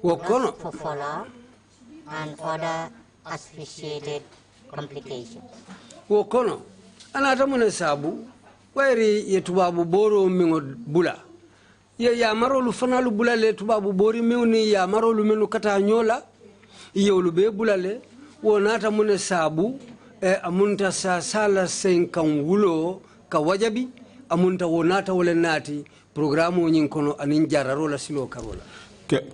follow and other associated complications. Wokono, anata mune sabu, wairi yetubabu boro mingo bula. Ya marolu fanalu bula le tubabu bori miuni ya marolu menu kata nyola, ulube bula le, wonata mune sabu, amunta sa sala senkan wulo ka wajabi, amunta wonata wole nati, programu nyinkono aninjara rola silo karola.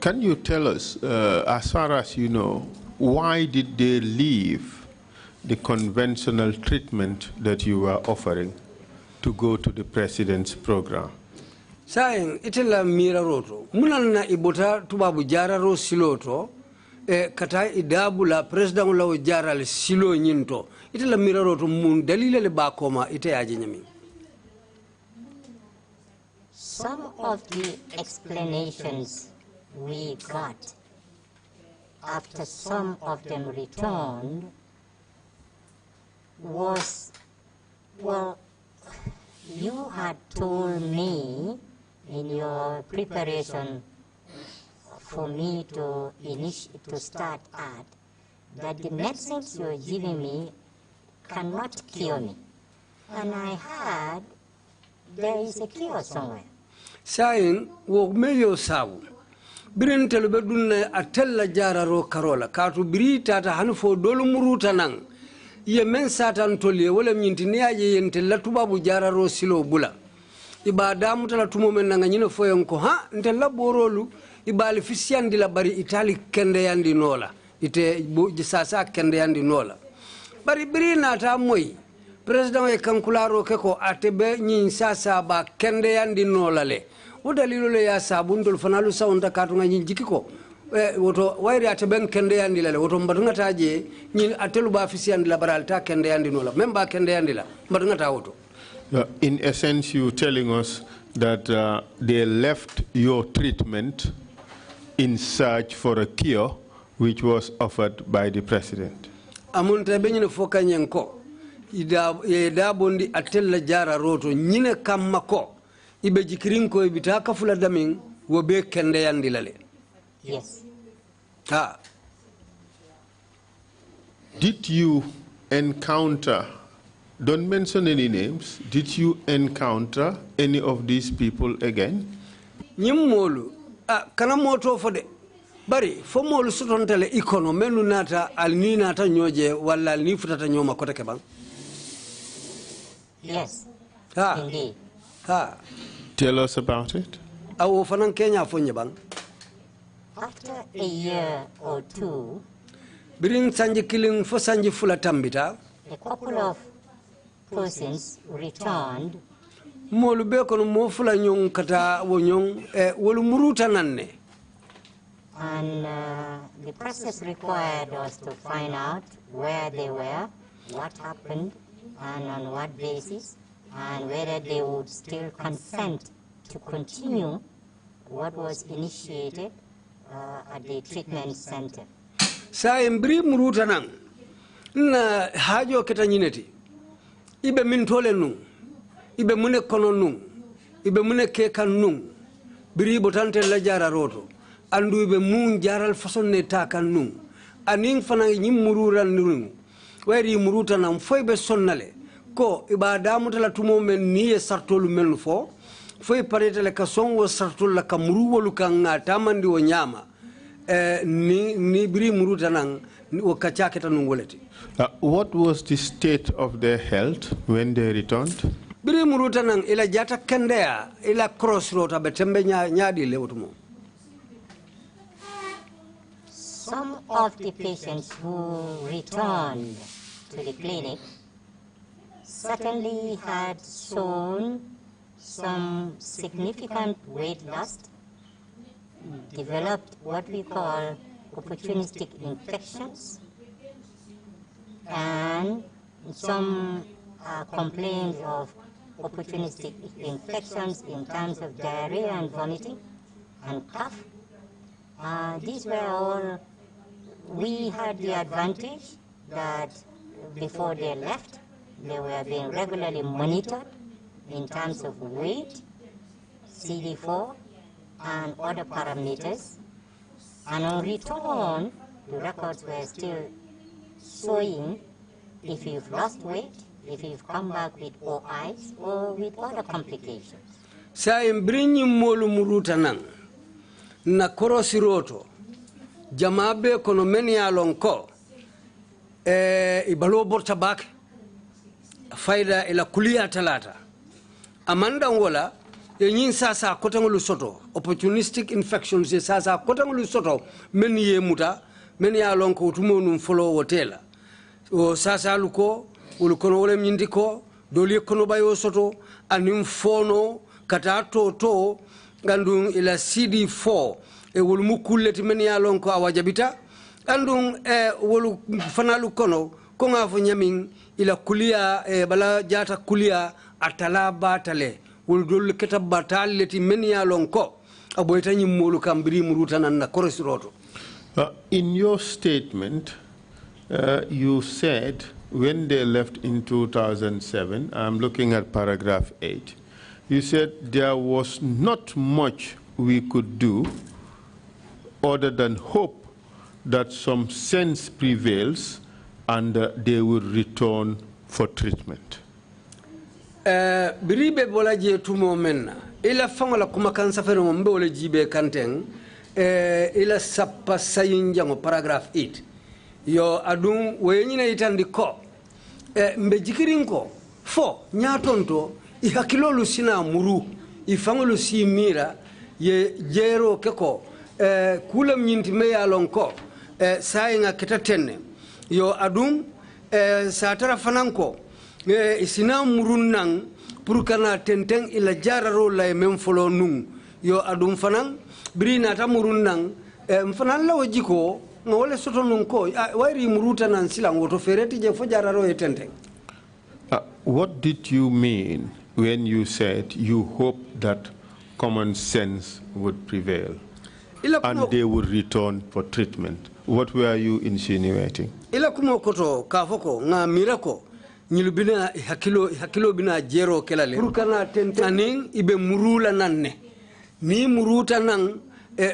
Can you tell us, as far as you know, why did they leave the conventional treatment that you were offering to go to the president's program? Saying itela mira roto, munana ibota tubabu jara ro siloto, kata idabula president la jara le silo nyinto, itela mira roto mun dalile le bakoma ite aje nyami. Some of the explanations we got after some of them returned was, well, you had told me in your preparation for me to start at that the medicines you're giving me cannot cure me. And I heard there is a cure somewhere. Saying, wo meyo sabu. Birin telebe dunne atella jara ro karola. Katu biri tata hanfo dolu muruta nang. Ye men satan tolie wala minti niaje yentella tubabu jara ro silo bula. Iba damu tala tumo men nanga nyino foyonko ha ntella borolu ibali fisiandi la bari itali kende yandi nola. Ite sasa kende yandi nola. Bari biri nata moy. President e kankularo keko atebe nyin sasa ba kende yandi nola le. Udalilo le ya sabundul fanalu saunda katunga nyin jikiko. Woto wairi ateben kende yandi le woto mbadunga taje nyin atelu ba fisiandi la baralta kende yandi nola. Memba kende yandi la mbadunga ta woto. In essence, you're telling us that they left your treatment in search for a cure which was offered by the president. Amunta benyine foka nyenko. Ida bondi atella jara roto nyine kamako. Ibe jikirinko ibitaka fula daming wobe kende yandi lale. Yes. Ha. Did you encounter, don't mention any names, did you encounter any of these people again? Nyimolu, kana moto fode. Bari, fo molu sutontele ikono menu nata alni nata nyoje wala alni futata nyoma kote kebang? Yes. Ha. Indeed. Ha. Tell us about it. Awo fanan Kenya fonye bang. After a year or two, Birin sanji killing fo sanji fula tambita. a couple of persons returned Molu be kono mo fula nyong kata wo nyong wolu muruta nanne. and the process required us to find out where they were, what happened, and on what basis, and whether they would still consent to continue what was initiated at the treatment center. Sa embri muruta nang na hajo keta nyineti. Ibe mintole nung, ibe mune kono nung, ibe mune keka nung, biri botante la jara roto, andu ibe mun jaral fason ne takan nung, aning fana nyim mururan nung, wari muruta nang foy be sonnale, ko iba damutala tumo men niye sartolu men fo, foy paretele ka songo sartolu la ka muruwolu ka nga tamandi o nyama, ni biri muruta nang o kachaketa nung woleti. What was the state of their health when they returned? Biri muruta nang ila jata kendea ila crossroad abetembe nyadi lewtumo. Some of the patients who returned to the clinic certainly had shown some significant weight loss, developed what we call opportunistic infections, and some complaints of opportunistic infections in terms of diarrhea and vomiting and cough. These were all, we had the advantage that before they left, they were being regularly monitored in terms of weight, CD4, and other parameters. And on return, the records were still showing if you've lost weight, if you've come back with OIs or with other complications. Sa imbrinyi molu muruta nang na korosi roto jamabe kono meni alonko ibalo borta bak faida ila kulia talata amanda ngola yin sasa kotangulu soto opportunistic infections sasa kotangulu soto meni ye muta meni alonko tumo num follow hotela o sasa luko ulukono wole mnyindiko doli kono bayo soto anim fono kata to gandung ila CD4 wolu mukuleti men ya lon ko awajabita andung wolu fanalu kono ko ngafo nyamin ila kulia bala jata kulia atala batale wolu dol keta bataleti men ya lon ko aboyta nyim molu kambiri muruta nan na koresiroto. In your statement you said when they left in 2007, I'm looking at paragraph 8, you said there was not much we could do other than hope that some sense prevails and they will return for treatment. Biribe bola je tumo menna ila fangola kuma kan safere mo mbole jibe kanten ila sappa sayin jango paragraph 8 yo adun wenyina itandi ko mbe jikirin ko fo nyatonto I hakilolu sina muru I fangolu si mira ye jero keko kulam nyinti me yalon ko sayinga ketatenne yo adum satara fananko isina murun nang pour kana tenteng ila jararo lay mem folo nung yo adum fanan brina ta murun nang mfanan la wajiko ngole soto nung ko wairi muruta nan sila ngoto fereti je fo jararo e tenteng. What did you mean when you said you hope that common sense would prevail and they would return for treatment? What were you insinuating? Ila kumo koto kafoko nga mirako nyilubina hakilo bina jero kelale purkana tentaning ibe murula nanne ni muruta nang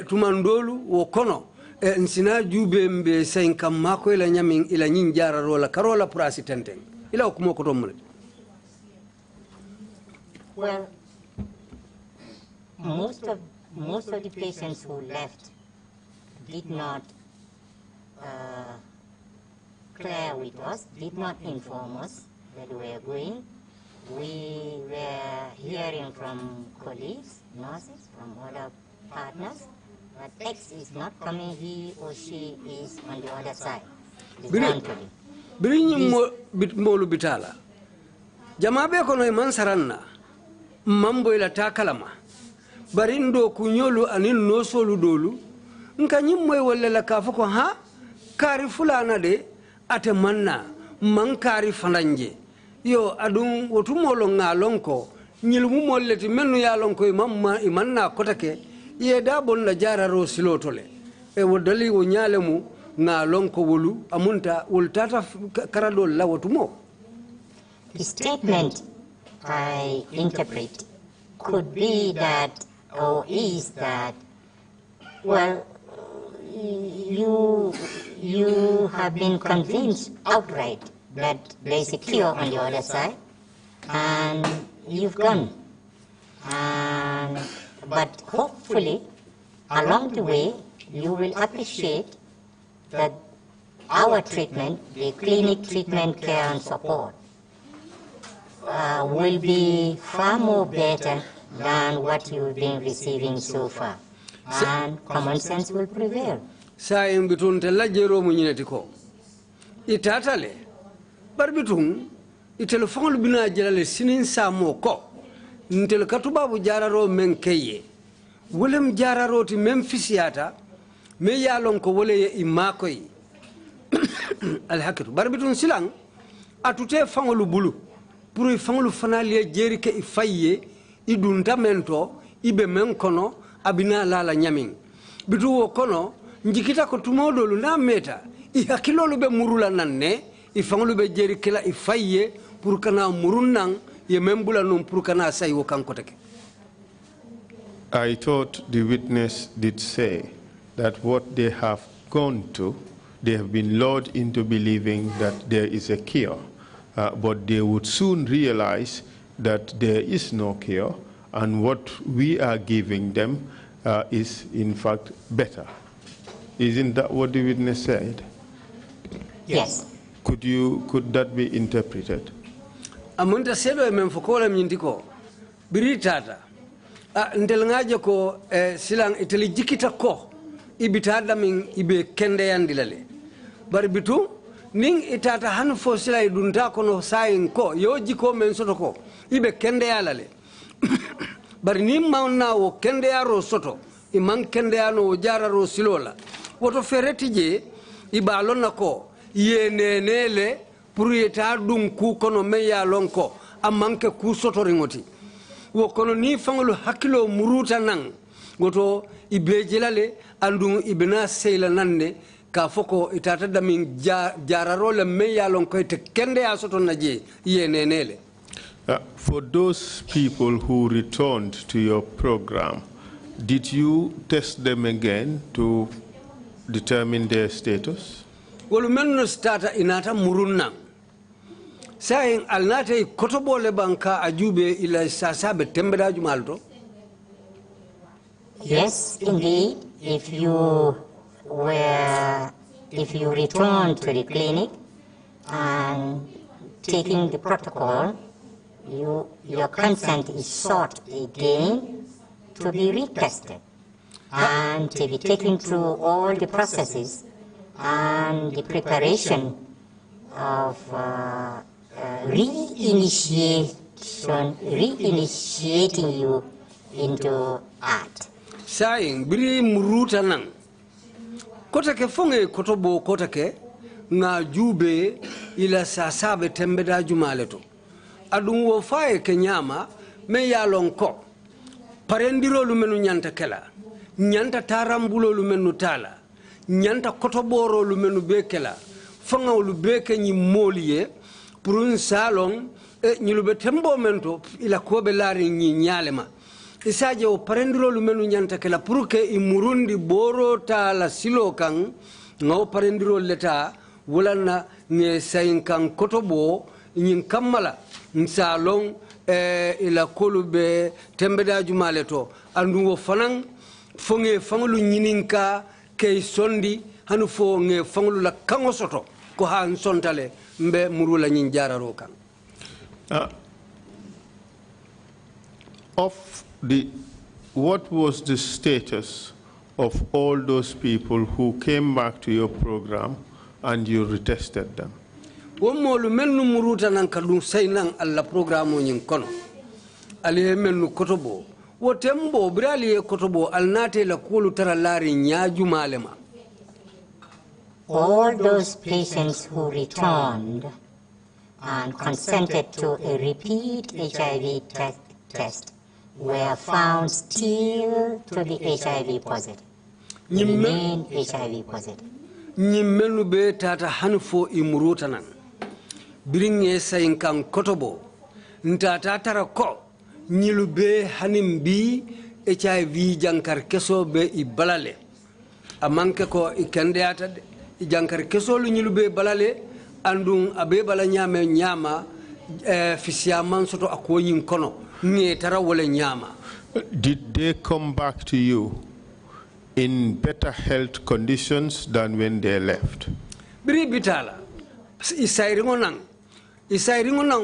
tumandolu wo kono nsina jube mbe sainka mako ila nyamin ila nyinjara rola karola purasi tenteng ila kumo koto mure. Well, most of the patients who left did not clear with us, did not inform us that we were going. We were hearing from colleagues, nurses, from other partners, but X is not coming, he or she is on the other side. Bring molu bitala. Jamabe kono iman saranna. Mambo ila takalama barindo kunyolu anin nosolu dolu nka nyimmoy wala la kafako ha kari fulana de ate manna man kari fananje yo adun wotumolo ngalonko nyilmu molleti mennu ya lonko imanna kotake ye dabon na jararo silotole e wodali wo nyalemu ngalonko wolu amunta wultata karadol la wotumo. The statement I interpret could be that, or is that, well, you have been convinced outright that there is a cure on the other side, and you've gone. But hopefully, along the way, you will appreciate that our treatment, the clinic treatment, care and support, will be far more better than what you've been receiving so far. And common sense will prevail. Saying between the lajero muninetiko. Itatale. But between itelephone bina jelale sinin samoko. Ntel katubabu jararo menkeye. Willem jararo ti memfisiata. Me yalon ko wole imakoi. Alhakitu. But between silang atute fangolu bulu. Pour ifangulu fanalie jerike ifaye idunta mento ibe menkono abina lala nyamin bitu wo kono njikita ko tumodolu na meta I hakilolu be murula nanne ifangulu be jerike la ifaye pour kana murunang ye membula num pour kana say wo kanko take. I thought the witness did say that what they have gone to, they have been lured into believing that there is a cure, but they would soon realize that there is no cure, and what we are giving them is in fact better. Isn't that what the witness said? Yes. Could that be interpreted? Amunta selo men fokola mnyindiko biritata ndelngaje ko silang itali jikita ko ibitada min ibe kende yandilale bari bitu ning itata han fo sila idunta kono sayin ko yo jiko men soto ko ibe kende yalale bari nim mauna wo kende yaro soto iman kende yano jararo silola woto fereti je ibalona ko yenenele pour yeta dum ku kono me ya lonko amanke ku soto ringoti wo kono ni fangolo hakilo muruta nang goto ibejilale andum ibna seyla nanne ka foko itata damin jararole me ya lonko te kende ya soto naje yenenele. For those people who returned to your program, did you test them again to determine their status? Wolu menno stata inata murunna sayin alnate kotobole banka ajube ila sasabe tembeda jumalto. Yes, indeed. If you return to the clinic and taking the protocol, your consent is sought again to be retested and to be taken through all the processes and the preparation of reinitiating you into art. Saying biri muruta nang kota ke fonge kotobo kota ke nga jube ila sasabe tembeda jumaleto adum wo faye ke nyama me yalon ko parendiro lu menu nyanta kela nyanta tarambulo lu menu tala nyanta kotoboro lu menu bekela fonga lu beke nyi moliye pour un salon e nyilube tembo mento ila kobe lari nyi nyalema isaje o parendiro lu menu nyanta kela pour que i murundi boro tala silo kan ngaw parendiro leta wulana ne sayin kan kotobo nyin kammala salon ila kolube tembeda jumale to andu wo fanan fonge fanglu nyininka kay sondi hanu fo nge fanglu la kango soto ko han sontale mbe murula nyin jararo kan. What was the status of all those people who came back to your program and you retested them? Womolu mennu muruta nan kadum saynan alla programme nyin kono ali mennu kotobo wotembo brali kotobo alnate la kulu tara lari nyaaju malema. All those patients who returned and consented to a repeat HIV test were found still to be HIV positive. Remain HIV positive. Nyimenu be tata hanfo imuruta nan biringe sayin kan kotobo ntata tara ko nyilube hanimbi HIV jankar keso be ibalale amanke ko ikande atade jankar keso lu nyilube balale andun abe bala nyame nyama fisiaman soto akoyin kono nge tara wala nyama. Did they come back to you in better health conditions than when they left? Biri bitala isairingo nang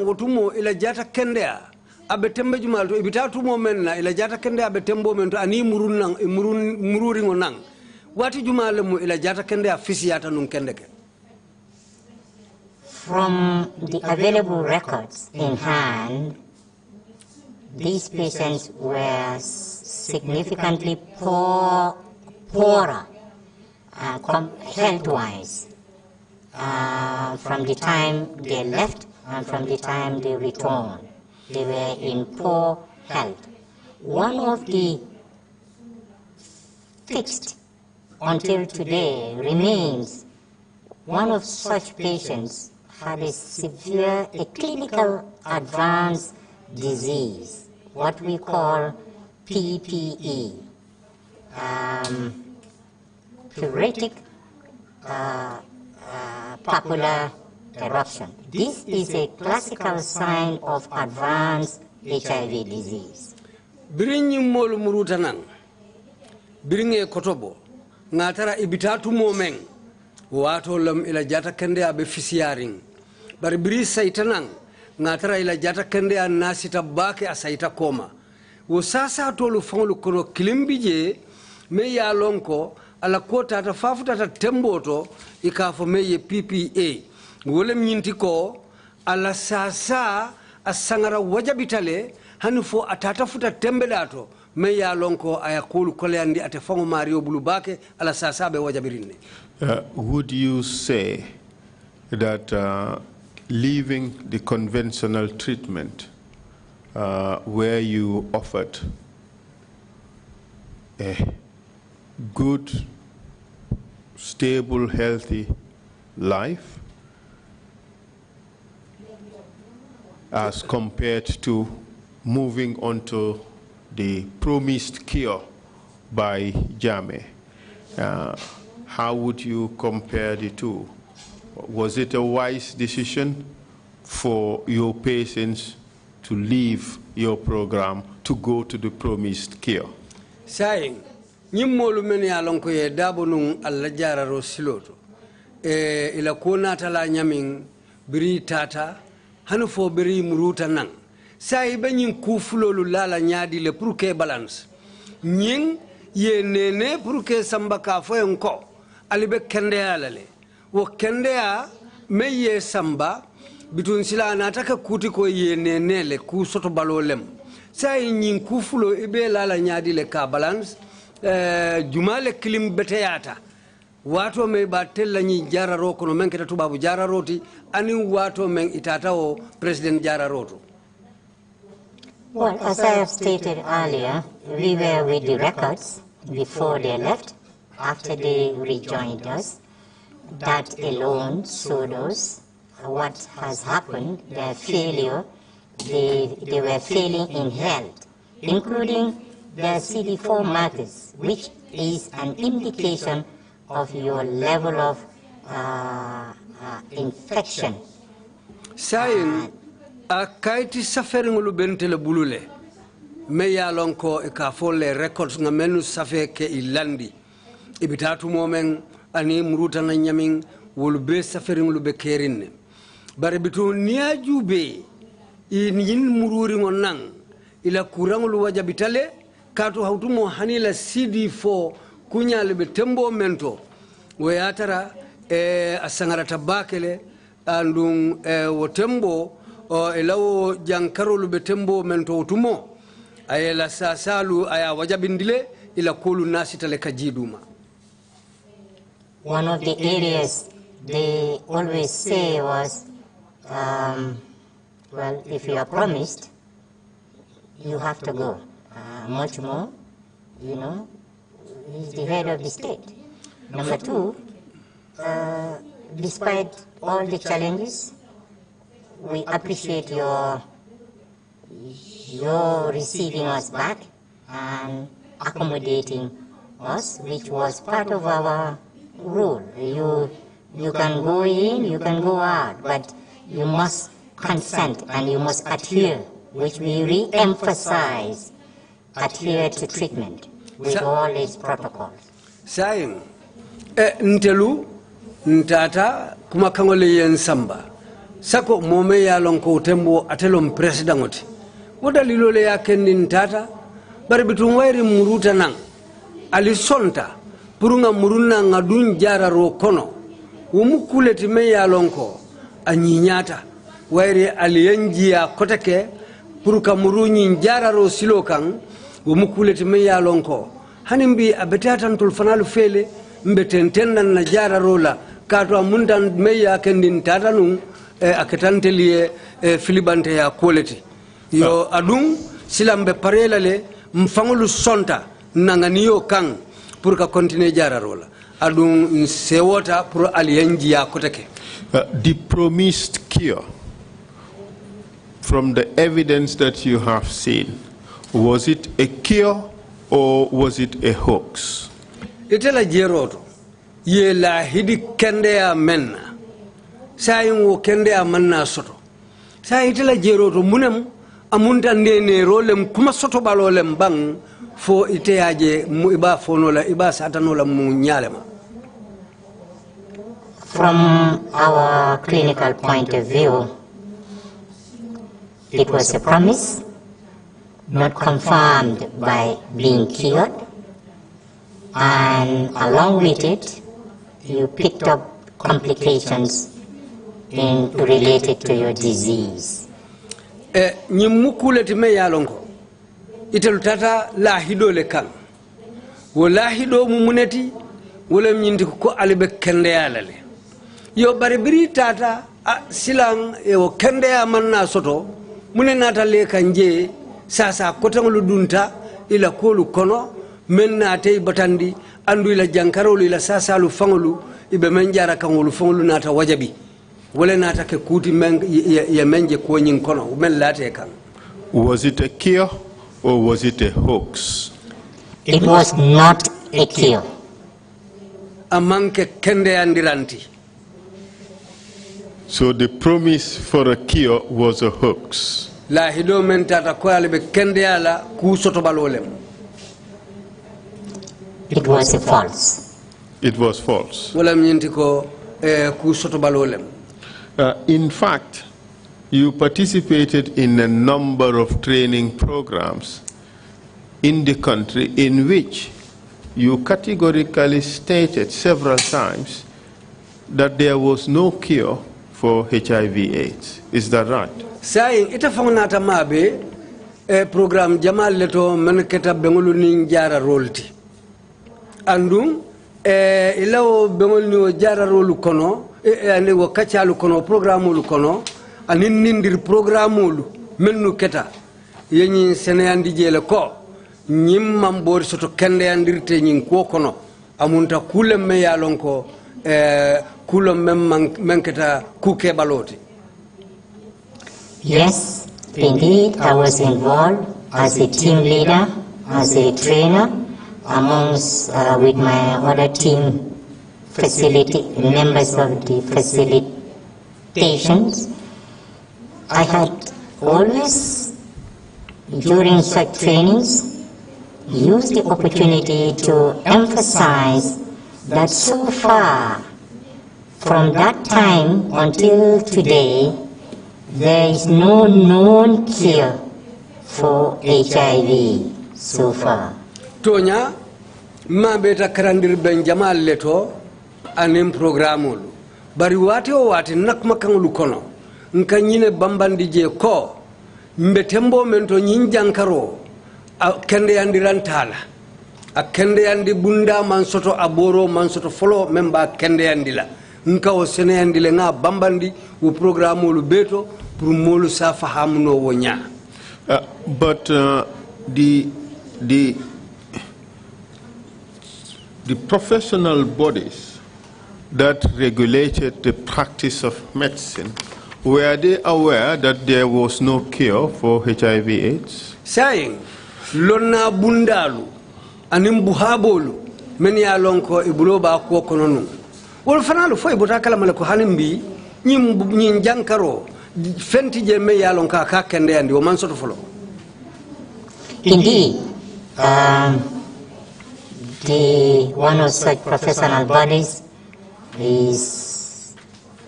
wotumo ila jata kendea abetembe jumalto ibitatu mo menna ila jata kendea abetembo mento ani mururingo nang wati jumale mo ila jata kendea fisiyata nun kendeke. From the available records in hand, these patients were significantly poorer health-wise from the time they left and from the time they returned. They were in poor health. One of the fixed until today remains, one of such patients had a clinical advanced disease, what we call PPE. curative papular eruption. This is a classical sign of advanced HIV disease. Birinyi molu murutanang, biringe kotobo, ngatara ibitatu momeng, wato lam ila jata kende abe fisiaring. Bari biri saitanang, ngatara ila jata kende a nasita bake a saita koma. Wo sasa tolu fangulu kono kilimbije, me ya lonko, ala kota ta fafuta ta temboto, ikafo meye PPA. Wole mnyintiko, ala sasa asangara wajabitale, hanufo atata futa tembe dato, me ya lonko ayakulu kole andi atefango Mario Bulubake, ala sasa be wajabirini. Would you say that leaving the conventional treatment where you offered a good, stable, healthy life as compared to moving on to the promised cure by Jame, how would you compare the two? Was it a wise decision for your patients to leave your program to go to the promised cure? Saying, nyimolu meni alonko ye dabo nung alla jararo siloto. Ila kuna tala nyaming biri tata, hanufo biri muruta nang. Say benyin kufulolu lala nyadi le pruke balance. Nying ye nene pruke sambaka foyenko. Alibe kendea lale. Wo kendea me ye samba, bitun sila anataka kuti ko ye nene le ku soto balolem. Say nying kufulo ibe lala nyadi le ka balance. Jumale kilim beteyata. Wato me batella nyi jara roko no menketa tubabu jara roti. Ani wato men itata o President jara roto. Well, as I have stated earlier, we were with the records before they left. After they rejoined us, that alone showed us what has happened, their failure. They were failing in health, including their CD4 markers, which is an indication of your level of infection. Saying, a kaiti suffering lu bentele bulule, me ya lonko e ka folle records nga menu safe ke ilandi. Ibitatu momen ani muruta na nyaming wolu be suffering lu be kerinne. Bare bitu niya jube yin mururi ngonang ila kurang lu wajabitale kato hautumo hanila CD4 kunya lebe tembo mento weyatara asangara tabakele andung wo tembo elawo jankaro lube tembo mento tumo ayela sasalu aya wajabindile ila kolu nasitale kajiduma. One of the areas they always say was, well, if you are promised, you have to go. Much more, you know, he's the head of the state. Number two, despite all the challenges, we appreciate your receiving us back and accommodating us, which was part of our rule. You can go in, you can go out, but you must consent and you must adhere, which we re-emphasize, adhere to treatment with all its protocols. Saying, ntelu, ntata, kumakangole yen samba. Sako mome ya lonko tembo atelom presidangoti. Woda lilole ya kendi ntata, bari bitungwairi muruta nang. Alisonta, purunga muruna ngadun jara rokono. Umukuleti me ya lonko, anyinyata. Wairi alienji ya koteke, puruka murunyi jara ro silokang, umukuleti me ya lonko. Hanimbi abetatan tulfanalu fele, mbetentendan na jara rola, kato amundan me ya kendi ntata nung, aketantelie filibante ya quality. Yo adung silambe parela le mfangulu sonta nanganiyo kang purka continue jara rola. Adung sewota pur alienji ya koteke. The promised cure, from the evidence that you have seen, was it a cure or was it a hoax? Itela jeroto. ye la hidi kende ya menna sayin wo kende ya manna soto sayin tela jero to munem amunta ndene rolem kuma soto balolem bang fo ite yaje mu iba fono la iba satano la mu nyalema. From our clinical point of view, it was a promise, not confirmed by being cured, and along with it, you picked up complications related to your disease. Nyimukuleti me yalonko itelu tata lahido le kan wo lahido mumuneti wala nyindi ko alibe kende yalale yo bari biri tata silang wo kende ya manna soto munenata le kanje sasa kotangulu dunta ila kolu kono menna tay batandi andu ila jankarolu ila sasa lu fangolu ibe menjara kangolu fangolu nata wajabi wala nata ke kuti ya menje ko nyin kono men late kan. Was it a cure or was it a hoax? It was not a cure. Amanke kende andiranti. So the promise for a cure was a hoax. La hido men tata ko albe kende ala ku soto balolem. It was false. It was false. Wala nyinti ko ku soto balolem. In fact, you participated in a number of training programs in the country in which you categorically stated several times that there was no cure for HIV/AIDS. Is that right? Saying ita fawnata mabe program jamal leto men keta bengulu ni jara rolti. Andum ilawo bengulu ni jara rolu kono ane wo kachalu kono programu lu kono anin nindir programu lu mennu keta yenyi seneyandi jele ko nyim mambori soto kende andirte nyin ko kono amunta kulem me yalon ko kulom men keta kuke baloti. Yes, indeed, I was involved as a team leader, as a trainer, amongst with my other team members of the facilitations. I had always, during such trainings, used the opportunity to emphasize that so far, from that time until today, there is no known cure for HIV so far. Tonya, ma beta karandir ben jamal leto anim programul. Bari wate o wate nakma kangulu kono. Nka nyine bambandi je ko mbetembo mento nyinjankaro kende yandirantala. A kende yandi bunda mansoto aboro mansoto follow memba kende yandila. Nka o sene yandile nga bambandi u programul beto pour molu safa hamuno wonya. But the professional bodies that regulated the practice of medicine, were they aware that there was no cure for HIV/AIDS? Saying, lonna bundalu, animbuhabolu, many alonko ibuloba ko kononu. Wol fanalu fo ibuta kala malako hanimbi, nyim jankaro, fenti je me yalonka ka kende andi o mansoto folo. Indeed, one of such professional bodies is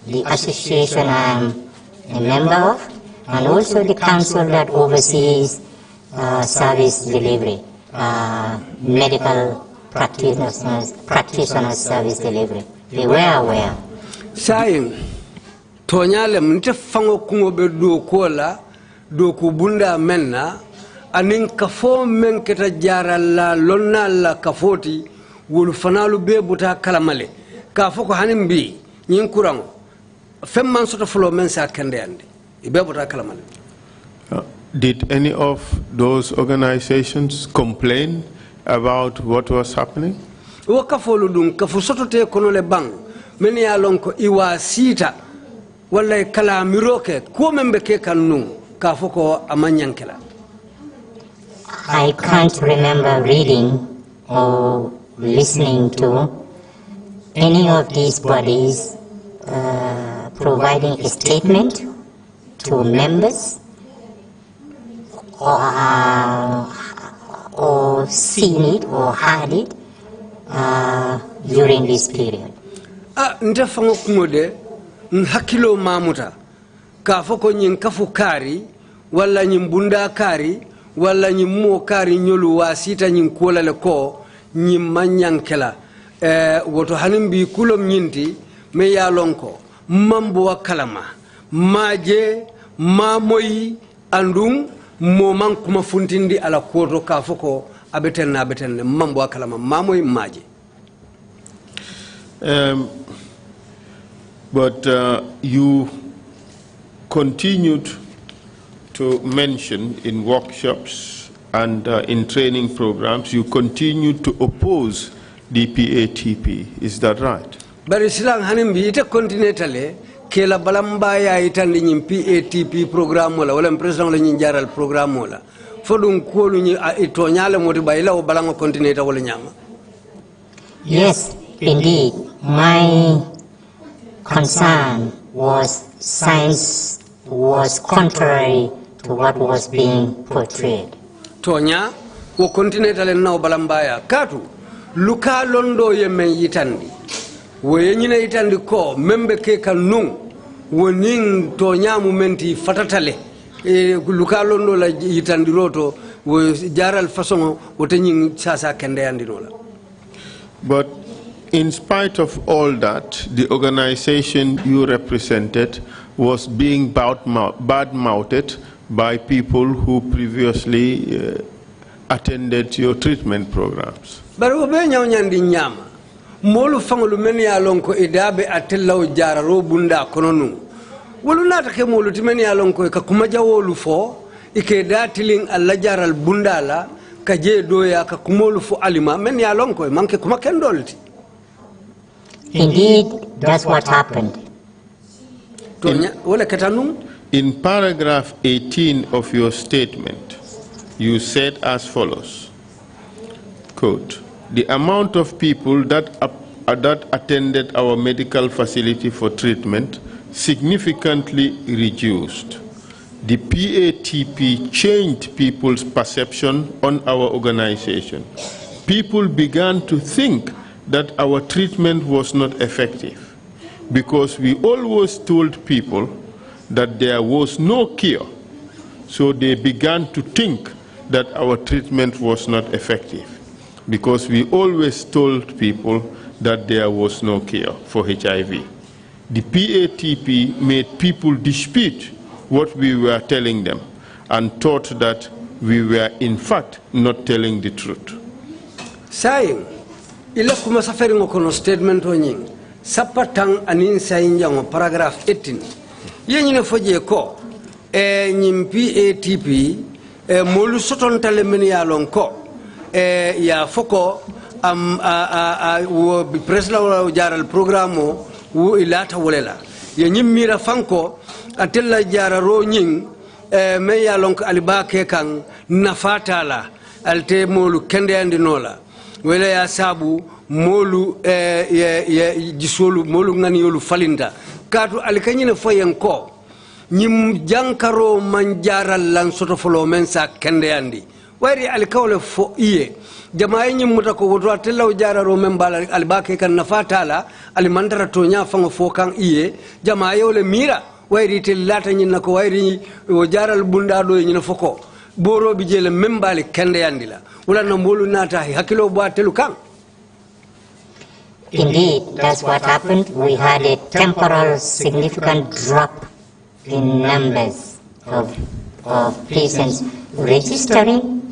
the association I'm a member of, and also the council that oversees service delivery, medical practitioners service delivery. They were aware. Saying, Tonyale mnite fango kungo be do kola do kubunda menna anin kafo men keta jara la lonna la kafoti wul fanalu be buta kalamale kafo ko hanim bi nyin kurango fem man soto flo men sa kende andi be buta kalamale. Did any of those organizations complain about what was happening? Wo kafo dum kafo soto te kono le bang men ya lonko iwa sita wala kala miroke ko membe ke kanu kafo ko amanyankela. I can't remember reading or listening to any of these bodies providing a statement to members or seen it or heard it during this period? Ntafango kumode hakilo mamuta kafoko nyin kafu kari wala nyin bunda kari wala nyin mo kari nyolu wasita nyin kola le ko nyin manyankela woto hanimbi kulom nyinti me yalonko mambo wa kalama maje mamoyi andum mo man kuma funtindi ala koto kafoko abeten mambo wa kalama mamoyi maje. But you continued to mention in workshops and in training programs, you continued to oppose the PATP. Is that right? Bari silang hanimbi ite continentale kela balamba ya itandi nyim PATP program wala president la jaral program wala fodum kolu ni itonyale moti bayila o balango continenta wala nyama. Yes, indeed. My concern was science was contrary to what was being portrayed. Tonya wo continental na balambaya katu luka londo yemen yitandi wo yenyina yitandi ko membe ke kanun wonin tonya mumenti fatatale luka londo la yitandi roto wo jaral façon wo tanyin sasa kende andinola. But in spite of all that, the organization you represented was being bad-mouthed by people who previously attended your treatment programs. Baru be nyawnyandi nyama molu fangolu men ya lonko idabe atellaw jararo bunda kononu wolu nata ke molu timen ya lonko ka kumaja wolu fo ike datilin alla jaral bundala ka je doya ka kumolu fo alima men ya lonko manke kuma kendolti. Indeed, that's what happened. In paragraph 18 of your statement, you said as follows, quote, "The amount of people that attended our medical facility for treatment significantly reduced. The PATP changed people's perception on our organization. People began to think that our treatment was not effective because we always told people that there was no cure. So they began to think that our treatment was not effective because we always told people that there was no cure for HIV. The PATP made people dispute what we were telling them and thought that we were in fact not telling the truth." Saying ila kuma safari ngokono statement onying sapatang anin sayinjango paragraph 18 yenyine foje ko nyim PATP molu soton tale men ya lon ko ya foko wo president wala jaral programo wo ilata wolela ye nyim mira fanko atella jararo nying me ya lon ko alibake kan nafatala alte molu kende andinola wala ya sabu molu jisolu molu ngani yolu falinda katu alikanyine foyen ko nyim jankaro manjara lan soto folo men sa kende andi wari alikawle fo iye jamaay nyim muta ko woto atelaw jararo men bala albake kan nafatala alimandara to nya fango fo kan iye jamaay wole mira wari telata nyin nako wari o jaral bunda do nyina foko boro bi jele membali kende yandila wala na mbolu nata hakilo bo atelu kan. Indeed, that's what happened. We had a temporal significant drop in numbers of patients registering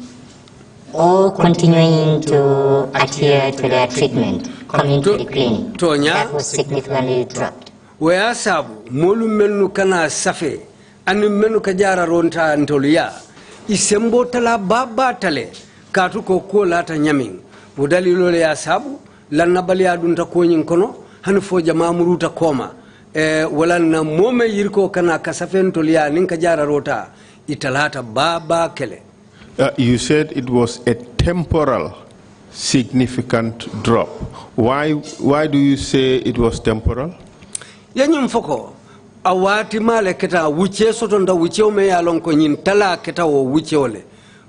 or continuing to adhere to their treatment, coming to the clinic. That was significantly dropped. Where sabu molu menu kana safe anu menu kajara ronta ntoluya isembo tala baba tale katu ko lata nyamin budali lole ya sabu lanna bali adunta ko nyin kono han fo jama muruta koma wala na mome yirko kana kasafen toliya nin kajara rota italata baba kele. You said it was a temporal significant drop. Why do you say it was temporal? Yanyum foko awati male keta wuche soto nda wuche ome ya lonko nyin tala keta wo wuche ole.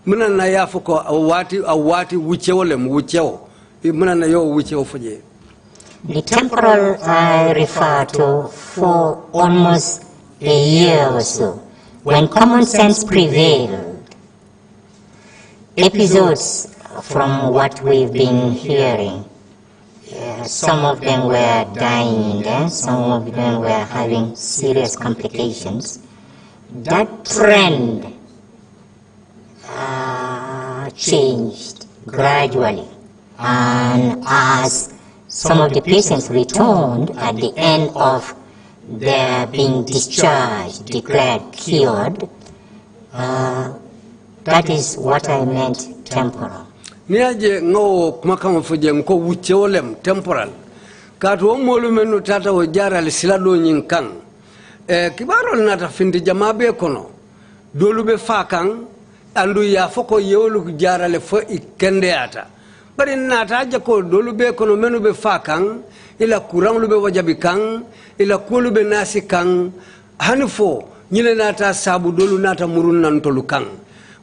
Muna na ya foko awati wuche ole wuche o. Muna na yo wuche ofoje. The temporal I refer to for almost a year or so, when common sense prevailed. Episodes from what we've been hearing, some of them were dying in there, some of them were having serious complications. That trend changed gradually, and as some of the patients returned at the end of their being discharged, declared cured, that is what I meant temporal. Niaje ngo kumakama fuje nko wuche olem temporal. Katu omolu menu tata o jara le silado nyinkang. Kibaro nata findi jamabe kono. Dolube fakang andu ya foko yewolu jara le fo ikende ata. Bari nata aja ko dolube kono menu be fakang ila kurang lube wajabi kang ila kulube nasi kang hanifo nyile nata sabu dolu nata murun nantolu kang.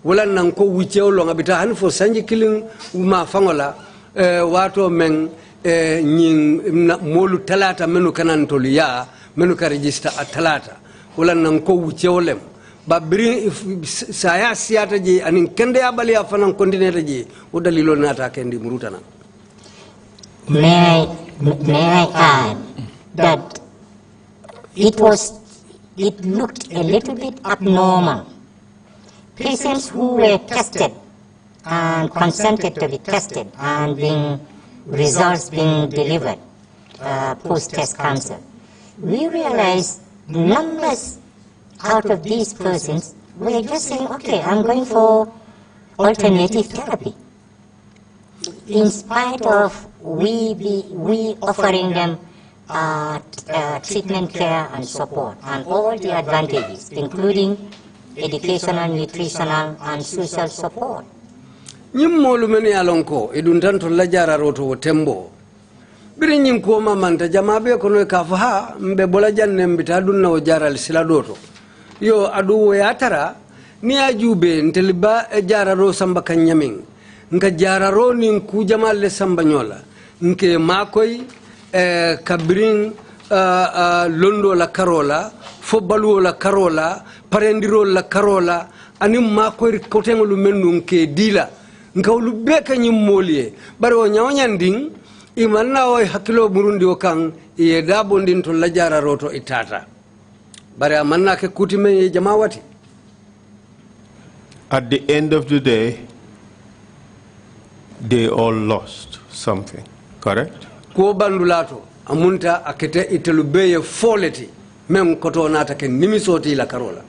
Wala nanko wicheo ngabita hanfo sanji killing uma fangola wato men nyin molu talata menu kanan toliya menu ka register at talata wala nanko wicheo lem ba biri saya siata ji anin kende abali afanan kondineta ji o dalilo nata kendi murutana. May I add that it looked a little bit abnormal. Patients who were tested and consented to be tested and results being delivered post-test cancer, we realized numbers out of these persons were just saying, okay, I'm going for alternative therapy. In spite of we offering them treatment care and support and all the advantages, including educational, nutritional, and social support. Nyimolu meni alonko iduntanto la jara roto wo tembo. Biri nyinko manta jamabe kono kafaha mbe bola janne mbita dunna wo jara sila doto. Yo adu wo yatara ni ajube nteliba jara ro samba kanyamin. Nka jara ro ni nku jamal le samba nyola. Nke makoy kabirin londo la karola, fobaluo la karola, parendiro la karola, anim makoy kotengolu mennu nke dila. Nka ulubeka nyimolie. Bari o nyawanyanding imanna o hakilo burundi o kang iye dabondin to la jara roto itata. Bari amanna ke kutime ye jamawati. At the end of the day, they all lost something, correct? Ko bandulato amunta akete itelubeye foleti mem koto nata ke nimisoti la karola.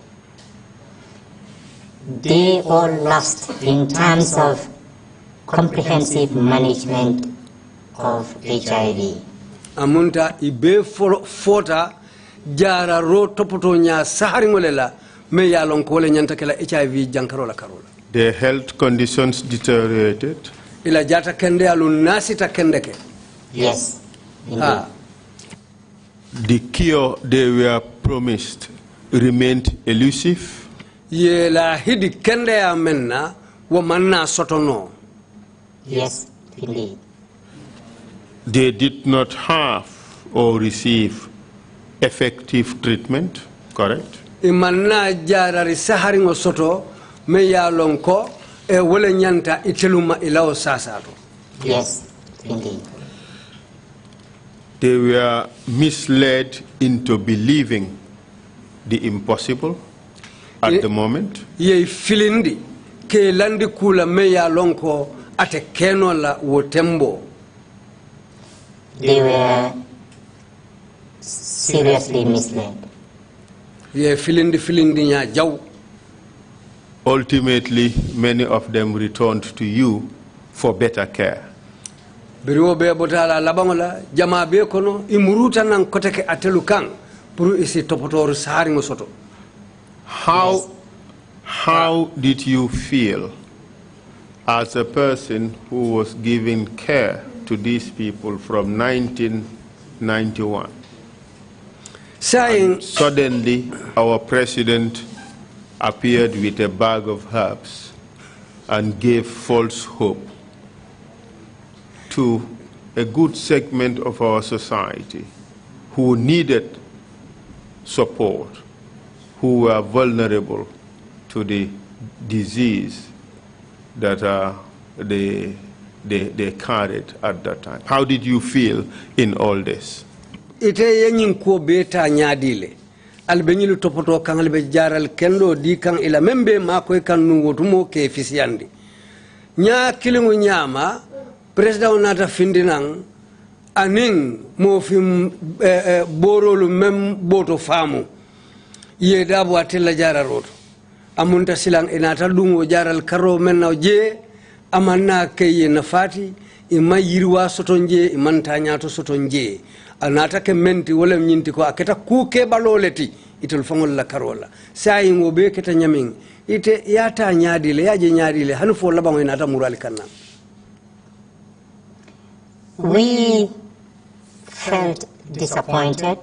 They all lost in terms of comprehensive management of HIV. Amunta ibe fota jara ro topoto nya saharingolela me yalon ko le nyanta kala HIV jankarola karola. Their health conditions deteriorated. Ila jata kende alu nasita kendeke. Yes, indeed. The cure they were promised remained elusive. Ye la hidi kende amenna wa manna sotono. Yes, indeed. They did not have or receive effective treatment, correct? Imanna jara risaharingo soto me yalon ko e wole nyanta iteluma ilaw sasato. Yes, indeed. They were misled into believing the impossible at the moment. Ye filindi ke landi kula me yalon ko ate keno la wotembo. They were seriously misled. Ye filindi nya jaw. Ultimately, many of them returned to you for better care. Biriwo be botala labangola jama be kono imuruta nan koteke atelukan pour isi topotoru saharingo soto. How did you feel as a person who was giving care to these people from 1991. And suddenly, our president appeared with a bag of herbs and gave false hope to a good segment of our society who needed support, who were vulnerable to the disease that they carried at that time. How did you feel in all this? Ite yenyin ko beta nyadile albenyulu topoto kan albe jaral kendo di kan ila membe mako kan nuwotumo ke fisiyandi nya kilingu nyama president nata findinang aning mo fim borolu mem boto famu ye dabo atella jararoto amunta silang inata dungo jaral karo menna je amanna kay nafati ima yirwa sotonje imanta nyato sotonje anata ke menti wala nyinti ko aketa kuke baloleti itul fangol la karola sai ngobe keta nyamin ite yata nyaadile yaje nyaadile hanufo labango inata mural kanna. We felt disappointed.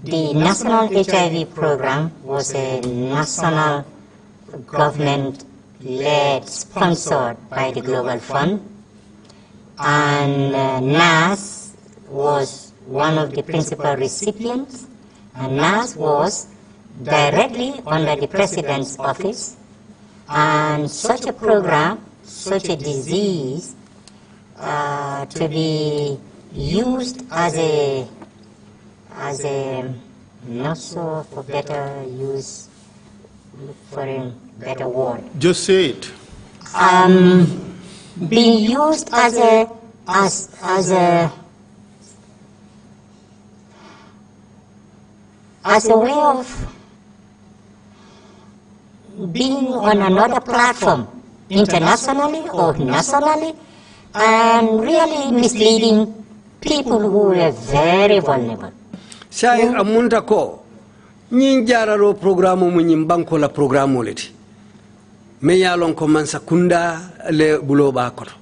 The National HIV program was a national government-led, sponsored by the Global Fund, and NAS was one of the principal recipients, and NAS was directly under the President's office, and such a program, such a disease, to be used as a not so for better use, look for a better word. Just say it. Being used as a way of being on another platform, internationally or nationally, and really misleading people who were very vulnerable. Sai amunta ko nyin jararo programu munyin banko la programu leti me yalon ko man sakunda le buloba koto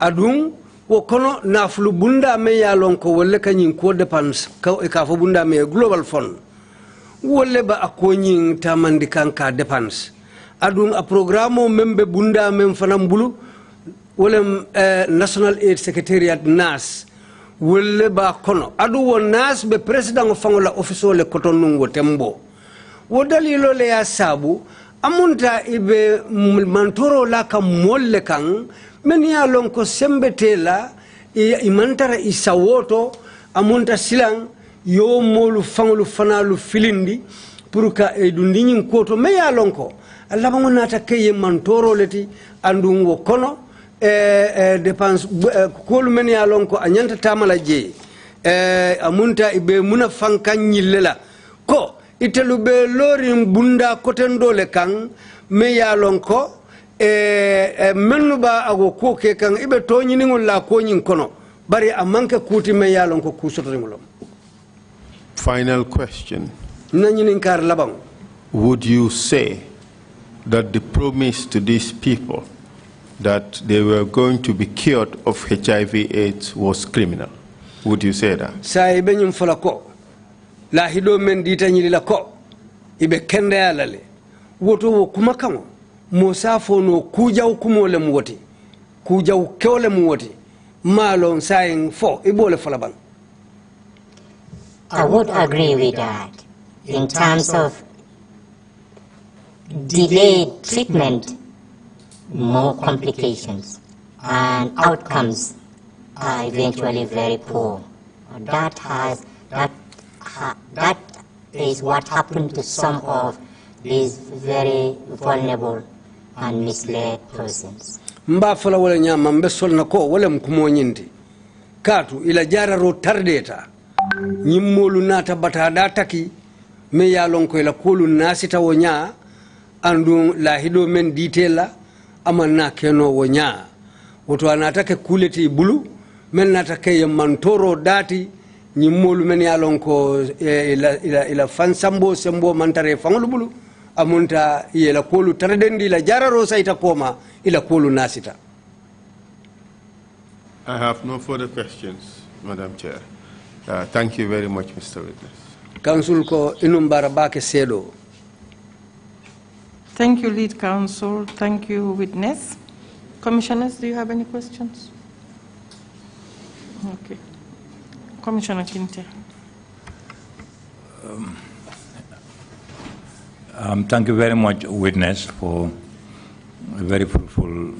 adun wo kono naflu bunda me yalon ko wolle kanyin ko depends ka fo bunda me global fund wolle ba akonyin tamandi kanka depends adun a programu membe bunda mem fanam bulu wolle national aid secretariat NAS wolle ba kono adu wo NAS be president fangola office le koton ngo tembo wo dalilo le ya sabu amunta ibe mantoro la kam molle kan men ya lon ko sembetela imantara isawoto amunta silang yo molu fangolu fanalu filindi pour ka e dundinin koto me ya lon ko alla bango nata kay mantoro leti andu wo kono dépense kolu men ya lon ko anyanta tamala je amunta ibe muna fankan nyillela ko itelu be lorin bunda kotendole kan me ya lon ko menuba ago ko ke kan ibe to nyiningol la ko nyin kono bari amanke kuti me ya lon ko kusotoringolom. Final question. Nanyinin kar labang. Would you say that the promise to these people that they were going to be cured of HIV/AIDS was criminal? Would you say that? Sai benyum folako la hido men ditanyili la ko ibe kende alale woto wo kumakamo mosafo no kuja ukumole muwoti kuja ukole muwoti malon saying fo ibole folaban. I would agree with that in terms of delayed treatment, more complications, and outcomes are eventually very poor. That is what happened to some of these very vulnerable and misled persons. Mba fola wala nyama mbesol na ko wala mkumo nyindi katu ila jara ro tardeta nyimmolu nata batada taki me yalon ko ila kolu nasita wonya andu la hido men ditela amanna keno wonya woto anatake kuleti bulu men natake mantoro dati nyimmolu men yalon ko ila fansambo sembo mantare fangolu bulu amunta yela kolu taradendi la jararo saita koma ila kolu nasita. I have no further questions, Madam Chair. Thank you very much, Mr. Witness. Council ko inumbara bake sedo. Thank you, Lead Counsel. Thank you, Witness. Commissioners, do you have any questions? Okay. Commissioner Kinte. Thank you very much, Witness, for a very fruitful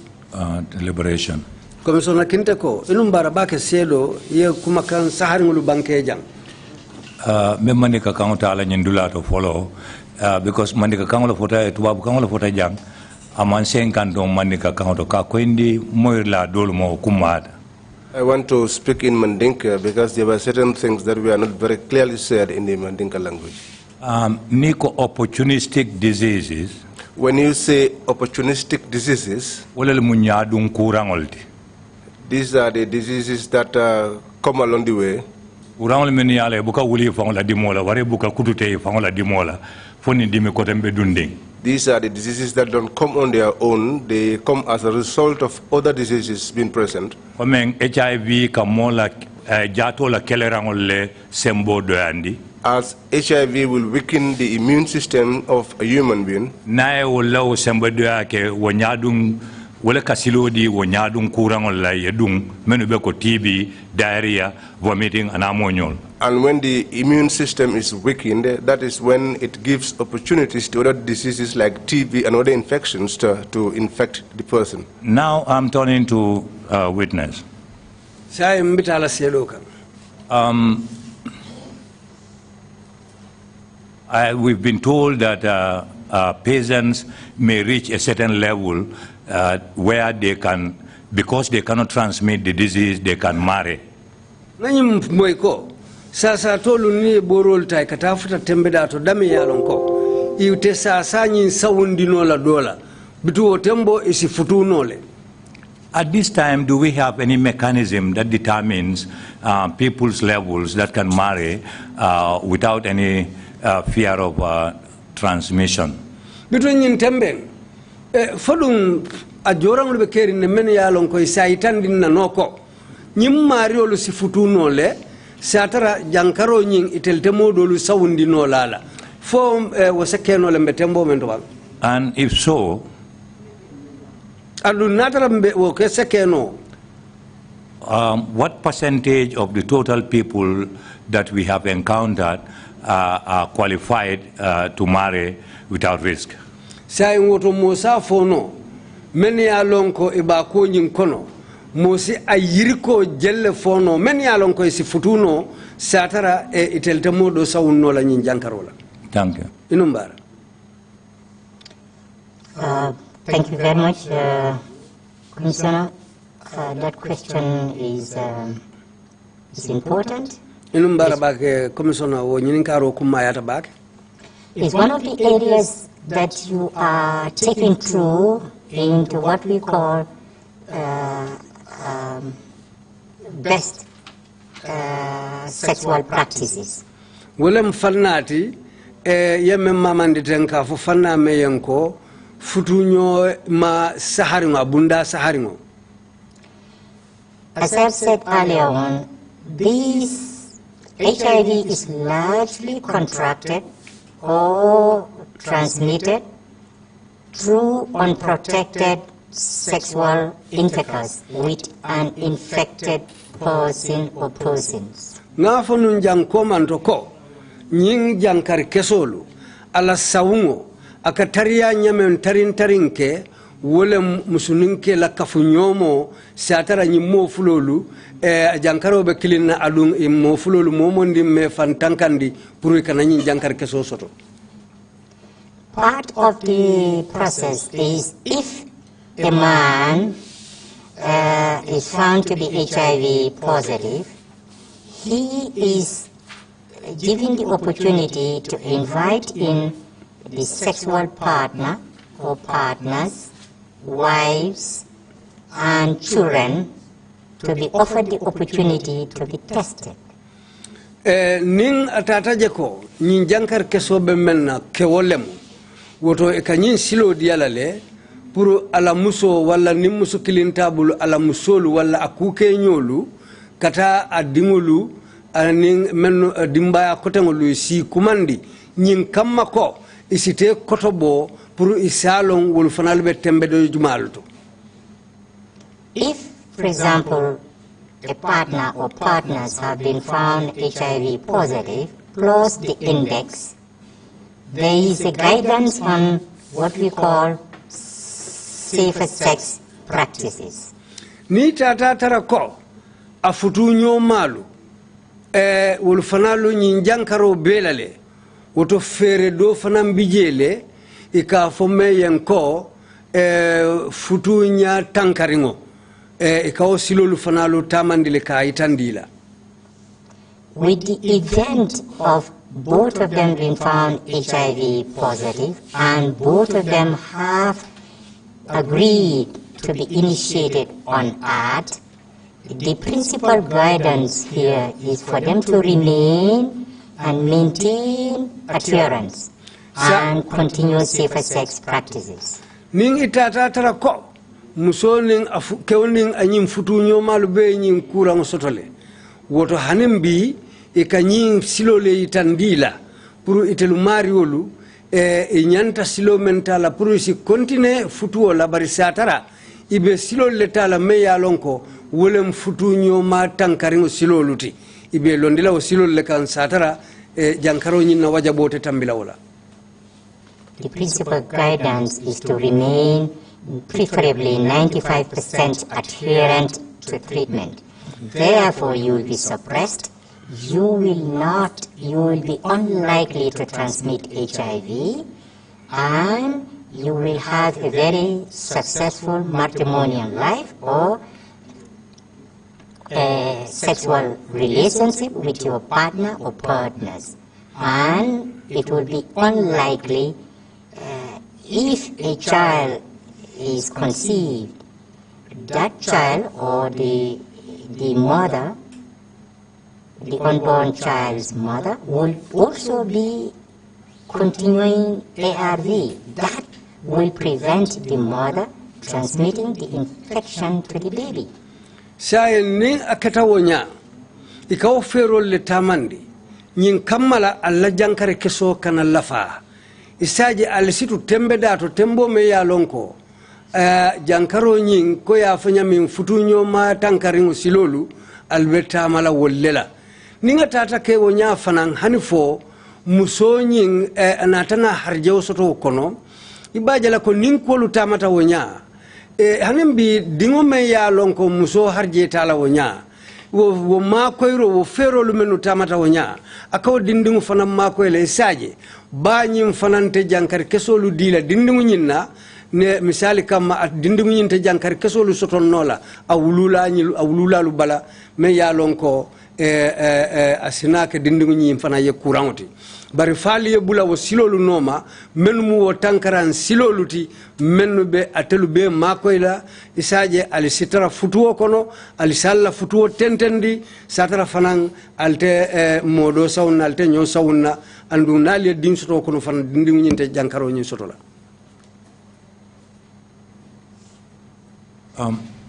deliberation. Commissioner Kinte ko inumbara bake sedo ye kumakan sahari ngulu banke jang. Mandika kaunta ala nyindula to follow because mandika kaunta fota tubabu kaunta fota jang aman senkanto mandika kaunta ka kwendi moirla dolmo kumada. I want to speak in Mandinka because there were certain things that were not very clearly said in the Mandinka language. Niko opportunistic diseases. When you say opportunistic diseases, these are the diseases that come along the way. These are the diseases that don't come on their own, they come as a result of other diseases being present. As HIV will weaken the immune system of a human being, wala kasilodi wonyadun kurangol la yedung menu be ko TB, diarrhea, vomiting and ammonial. And when the immune system is weakened, that is when it gives opportunities to other diseases like TB and other infections to infect the person. Now I'm turning to Witness. We've been told that patients may reach a certain level where they can, because they cannot transmit the disease, they can marry. Sasa tolu ni borol tai katafuta tembeda to dami yalonko iute sasa nyin sawundino la dola bitu tembo isi futunole. At this time, do we have any mechanism that determines people's levels that can marry without any fear of transmission? Bitu nyin tembe fodum a jorangul be keri ne men yalon ko saytandin na noko nyim mariolu si futunole satara jankaro nyin itelte modolu sawundino lala fo wasakeno le mbetembo mendo. And if so, what percentage of the total people that we have encountered are qualified to marry without risk? Sai woto mosa fono men ya lonko e ba ko nyin kono mosi ayiriko jelle fono men ya lonko si futuno satara e itelte modo sawunno la nyin jankarola. Thank you. Inumbara. Thank you very much, Commissioner. That question is important. Inumbara bake Commissioner wo nyininkaro kumayata bake. It's one of the areas that you are taking through into what we call best sexual practices. Wolem fannati yemme mamanditen ka fo fanna meyenko futunyo ma saharingo abunda saharingo. As I've said earlier on, this HIV is largely contracted or transmitted through unprotected sexual intercourse with an infected person or persons. Na fonu jang komanto ko nying jankar kesolu ala sawungo akataria nyamen tarinke wole musuninke la kafunyomo satara nyimo fulolu jankaro be kilina alung immo fulolu momondi me fantankandi pour kana nyin jankar keso soto. Part of the process is if a man is found to be HIV positive, he is given the opportunity to invite in the sexual partner or partners, wives, and children to be offered the opportunity to be tested. Nin atata jeko nin jankar keso be menna kewolem woto e kanyin silo dialale pour ala muso wala nimmuso kilintabulu ala musolu wala akuke nyolu kata adingulu anin men dimbaya kotengolu si kumandi nyin kamma ko isite kotobo pour isalon wol fanalbe tembe do jumalto. If, for example, a partner or partners have been found HIV positive, plus the index, there is a guidance on what we call safer sex practices. Ni tata tarako afutu nyomalu wol fanalu nyankaro belale woto fere do fanam bijele ika fome yanko futu nya tankaringo ika silolu fanalu tamandile ka itandila. With the event of both of them being found HIV positive and both of them have agreed to be initiated on ART, the principal guidance here is for them to remain and maintain adherence and continue safer sex practices. Ning itata tarako muso ning kewning anyim futu nyomalu be nyin kurang sotole woto hanembi e kanyin silole itandila pour itelu mariolu nyanta silo mentala pour si continue futu la bari satara ibe silole letala me yalonko wolem futu nyoma tankaringo siloluti ibe londila o silole kan satara jankaro nyina wajabote tambila wala. The principal guidance is to remain preferably 95% adherent to treatment. Therefore, you will be suppressed. You will be unlikely to transmit HIV, and you will have a very successful matrimonial life or a sexual relationship with your partner or partners. And it will be unlikely if a child is conceived, that child or the mother, the unborn child's mother, will also be continuing ARV. That will prevent the mother transmitting the infection to the baby. Sayen ni akatawonya ikaw ferol le tamandi nyin kammala alla jankare keso kana lafa isaje alisitu tembe dato tembo me ya lonko jankaro nyin ko ya fanya min futunyo ma tankaringo silolu albeta mala wollela ninga tata ke wonya fanan hanifo muso nyin anatana harjew soto kono ibaje la ko ninkolu tamata wonya hanembi dingo me ya lonko muso harje tala wonya wo makoyro wo ferolu menu tamata wonya akaw dindingu fanan makoyle isaje ba nyim fanante jankar kesolu dila dindingu nyinna ne misali kama at dindingu nyinte jankar kesolu soton nola awulula lu bala me ya lonko asinake dindingu nyim fana ye courantoti bari fali ye bula wo silolu noma menu mu wo tankaran siloluti menu be atelu be makoyla isaje ali sitara futuo kono ali salla futuo tentendi satara fanan alte modo sawna alte nyo sawna andu nali din soto kono fan dindingu nyinte jankaro nyi sotola.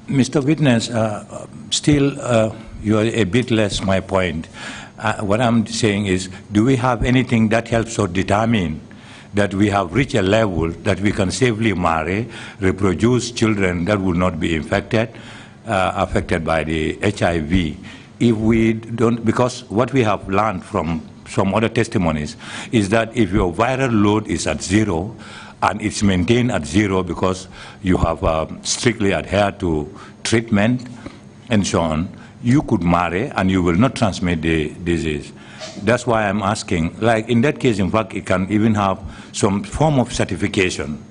Mr. Witness, still you are a bit less my point. What I'm saying is, do we have anything that helps us determine that we have reached a level that we can safely marry, reproduce children that will not be affected by the HIV? If we don't, because what we have learned from some other testimonies is that if your viral load is at 0 and it's maintained at 0 because you have strictly adhered to treatment and so on, you could marry and you will not transmit the disease. That's why I'm asking, like in that case, in fact, it can even have some form of certification.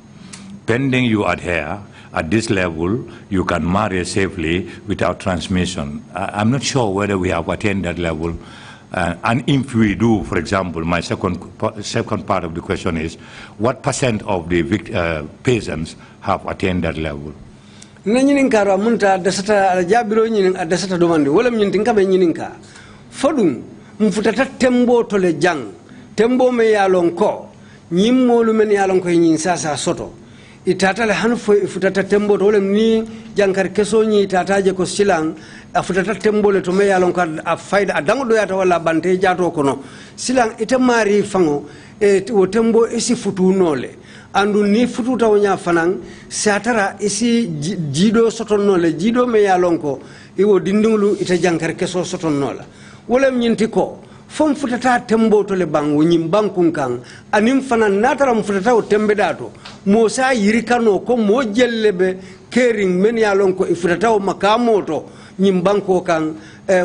Pending you adhere at this level, you can marry safely without transmission. I'm not sure whether we have attained that level. And if we do, for example, my second part of the question is, what % of the patients have attained that level? Nanyin karo munta dasata jabiro nyin dasata domande wala nyin tinkabe nyin ka fodum mfutata tembo tole jang tembo me yalon ko ñim molu men yalon ko ñin sasa soto itata le han fo futata tembo to ni jankar keso ñi tataje ko silang a futata tembo le to me yalon ko a fayda a dango do yata wala bante jato kono silang ita mari fango e o tembo isi futu nole andu ni futu taw nya fanan satara isi jido soton nole jido me yalon ko iwo dindinglu ita jankar keso soton nola wala ñinti ko fom futata tembo to le bang wonyim bankun kan anim fanan natara futata o tembe dato mo sa yirikano ko mo jellebe kering men yalon ko ifutata o makamoto nyim banko kan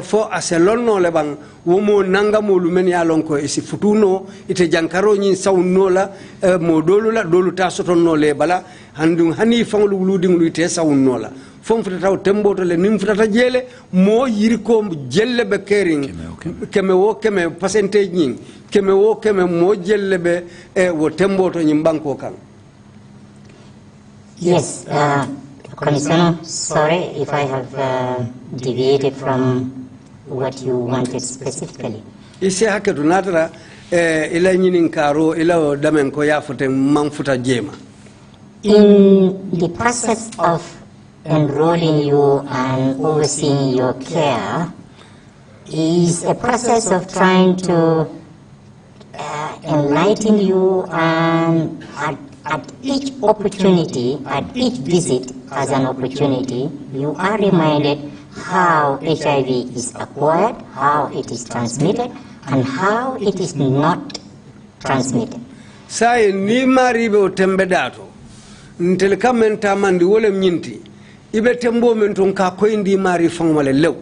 fo aselonno le bang womo nangamo lu men yalon ko isi futuno ite jankaro nyin sawnnola mo dolula dolu ta sotonno le bala handum hani fanglu luding lu ite sawnnola fom futata o tembo to le nim futata jele mo yiriko jellebe kering keme wo keme percentage nyin keme wo keme mo jellebe wo tembo to nyim banko kan. Yes, Commissioner, sorry if I have deviated from what you wanted specifically. Isi hake tunatara ila nyinin karo ila damen ko yafute manfuta jema. In the process of enrolling you and overseeing your care is a process of trying to enlighten you and at each opportunity, at each visit as an opportunity, you are reminded how HIV is acquired, how it is transmitted, and how it is not transmitted. Sai ni maribe o tembe dato, ntel kamenta mandi wole mnyinti, ibe tembo menton ka koindi mari fangwale lew.